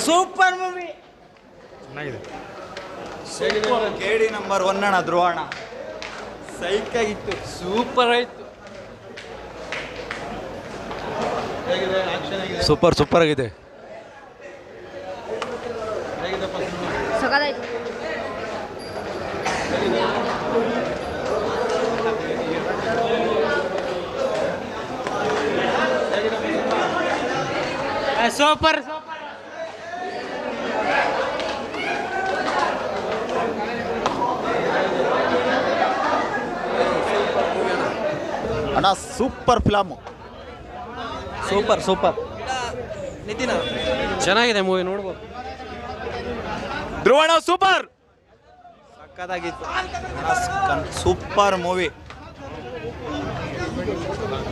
Super movie. ಚೆನ್ನಾಗಿದೆ. ಕೇಳಿ number 1 ಅಣ್ಣ ಧ್ರುವಣ. ಸೈಕಾಗಿತ್ತು, ಸೂಪರ್ ಆಯ್ತು. ಸೂಪರ್ ಸೂಪರ್ ಆಗಿದೆ. ಸಕದಾಯ್ತು. ಸೂಪರ್ ಅಣ್ಣ, ಸೂಪರ್ ಫಿಲಮ್. Super super. ನಿತಿನ ಚೆನ್ನಾಗಿದೆ ಮೂವಿ, ನೋಡ್ಬೋದು. ಧ್ರುವಣ ಸೂಪರ್, ಸಕ್ಕತ್ತಾಗಿತ್ತು. Super movie.